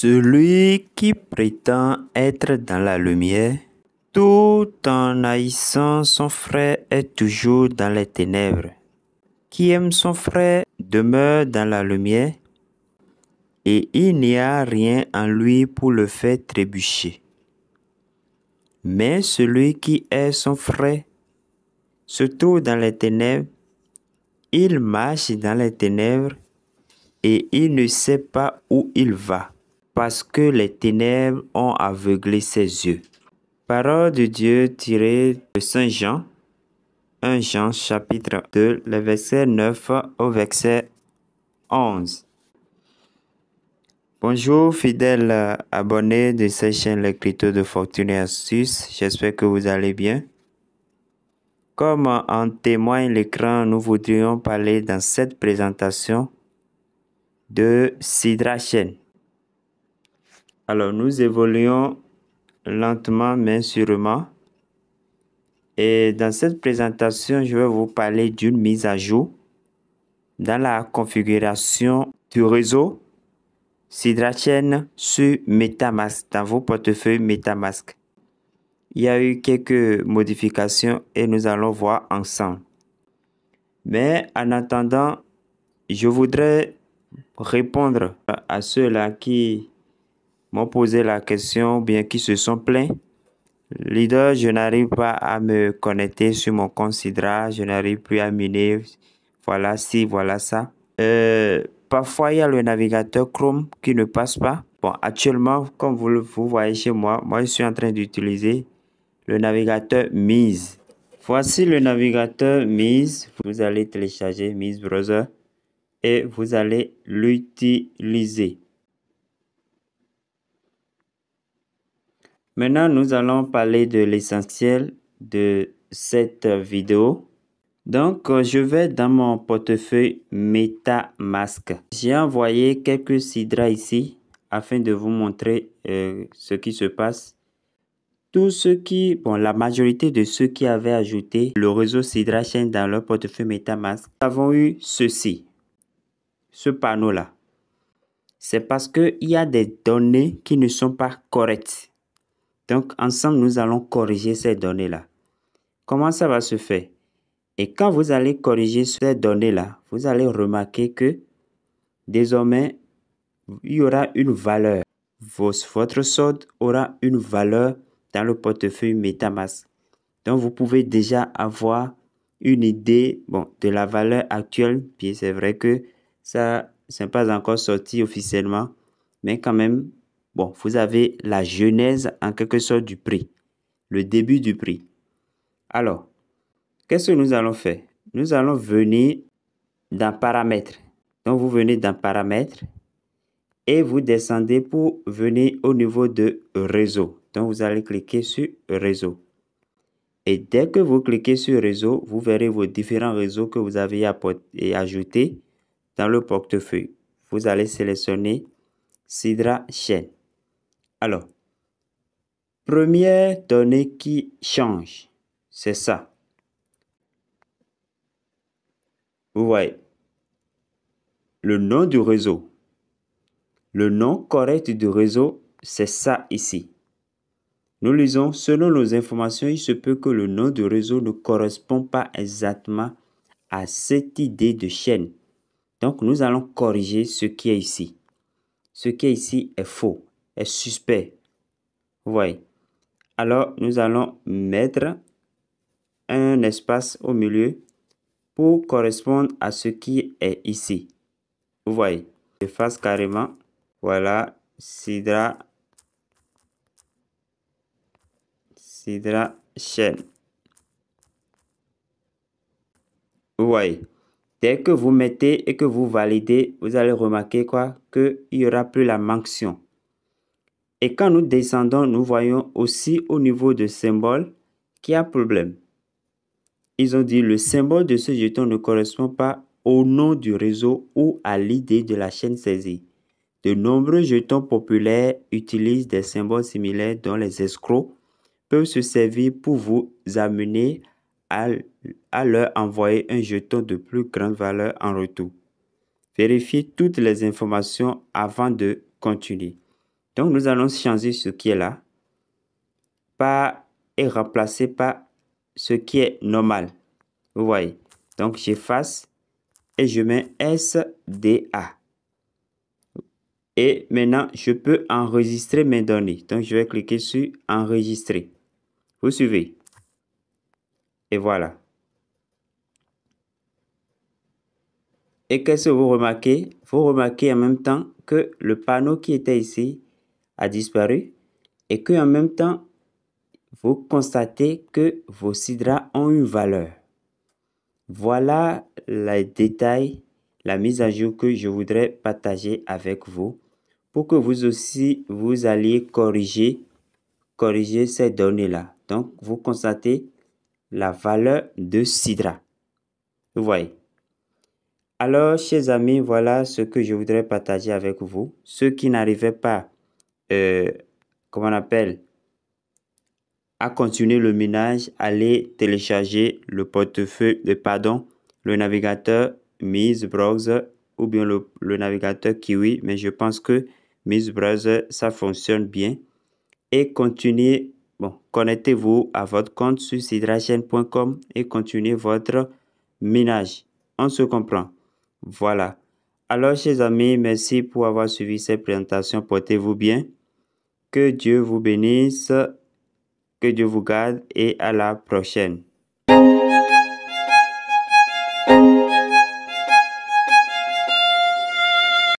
Celui qui prétend être dans la lumière, tout en haïssant son frère, est toujours dans les ténèbres. Qui aime son frère demeure dans la lumière, et il n'y a rien en lui pour le faire trébucher. Mais celui qui hait son frère se trouve dans les ténèbres, il marche dans les ténèbres et il ne sait pas où il va, parce que les ténèbres ont aveuglé ses yeux. Parole de Dieu tirée de Saint Jean, 1 Jean chapitre 2, le verset 9 au verset 11. Bonjour fidèles abonnés de cette chaîne L'écriture de Fortune et Astuces, j'espère que vous allez bien. Comme en témoigne l'écran, nous voudrions parler dans cette présentation de Sidrachen. Alors nous évoluons lentement mais sûrement. Et dans cette présentation, je vais vous parler d'une mise à jour dans la configuration du réseau Sidrachen sur MetaMask, dans vos portefeuilles MetaMask. Il y a eu quelques modifications et nous allons voir ensemble. Mais en attendant, je voudrais répondre à ceux-là qui m'ont posé la question ou bien qui se sont plaints. Leader, je n'arrive pas à me connecter sur mon compte Sidra, je n'arrive plus à miner, voilà ci, voilà ça. Parfois, il y a le navigateur Chrome qui ne passe pas. Bon, actuellement, comme vous voyez chez moi, je suis en train d'utiliser le navigateur Miz. Voici le navigateur Miz. Vous allez télécharger Miz Browser et vous allez l'utiliser. Maintenant, nous allons parler de l'essentiel de cette vidéo. Donc, je vais dans mon portefeuille MetaMask. J'ai envoyé quelques Sidra ici afin de vous montrer ce qui se passe. La majorité de ceux qui avaient ajouté le réseau Sidrachen dans leur portefeuille MetaMask avons eu ceci, ce panneau-là. C'est parce qu'il y a des données qui ne sont pas correctes. Donc, ensemble, nous allons corriger ces données-là. Comment ça va se faire? Et quand vous allez corriger ces données-là, vous allez remarquer que désormais, il y aura une valeur. Votre solde aura une valeur dans le portefeuille MetaMask. Donc, vous pouvez déjà avoir une idée de la valeur actuelle. Puis, c'est vrai que ça n'est pas encore sorti officiellement. Mais quand même, vous avez la genèse en quelque sorte du prix. Le début du prix. Alors, qu'est-ce que nous allons faire? Nous allons venir dans Paramètres. Donc, vous venez dans Paramètres et vous descendez pour venir au niveau de Réseau. Donc, vous allez cliquer sur Réseau. Et dès que vous cliquez sur Réseau, vous verrez vos différents réseaux que vous avez ajoutés dans le portefeuille. Vous allez sélectionner Sidrachen. Alors, première donnée qui change, c'est ça. Vous voyez, le nom du réseau. Le nom correct du réseau, c'est ça ici. Nous lisons, selon nos informations, il se peut que le nom du réseau ne correspond pas exactement à cette idée de chaîne. Donc, nous allons corriger ce qui est ici. Ce qui est ici est faux, est suspect. Vous voyez. Alors, nous allons mettre un espace au milieu pour correspondre à ce qui est ici. Vous voyez. J'efface carrément. Voilà, Sidrachen. Vous voyez. Dès que vous mettez et que vous validez, vous allez remarquer qu'il n'y aura plus la mention. Et quand nous descendons, nous voyons aussi au niveau de symbole qu'il y a problème. Ils ont dit le symbole de ce jeton ne correspond pas au nom du réseau ou à l'idée de la chaîne saisie. De nombreux jetons populaires utilisent des symboles similaires dont les escrocs peuvent se servir pour vous amener à leur envoyer un jeton de plus grande valeur en retour. Vérifiez toutes les informations avant de continuer. Donc, nous allons changer ce qui est là et remplacer par ce qui est normal. Vous voyez. Donc, j'efface et je mets SDA. Et maintenant, je peux enregistrer mes données. Donc, je vais cliquer sur enregistrer. Vous suivez. Et voilà. Et qu'est-ce que vous remarquez? Vous remarquez en même temps que le panneau qui était ici a disparu et que en même temps, vous constatez que vos sidras ont une valeur. Voilà les détails, la mise à jour que je voudrais partager avec vous pour que vous aussi, vous alliez corriger ces données-là. Donc, vous constatez la valeur de sidra. Vous voyez. Alors, chers amis, voilà ce que je voudrais partager avec vous. Ceux qui n'arrivaient pas, comment on appelle, à continuer le minage, allez télécharger le portefeuille, le navigateur Miz Browser ou bien le navigateur Kiwi, mais je pense que Miz Browser, ça fonctionne bien. Et continuez, connectez-vous à votre compte sur sidrachain.com et continuez votre minage. On se comprend. Voilà. Alors, chers amis, merci pour avoir suivi cette présentation. Portez-vous bien. Que Dieu vous bénisse. Que Dieu vous garde et à la prochaine.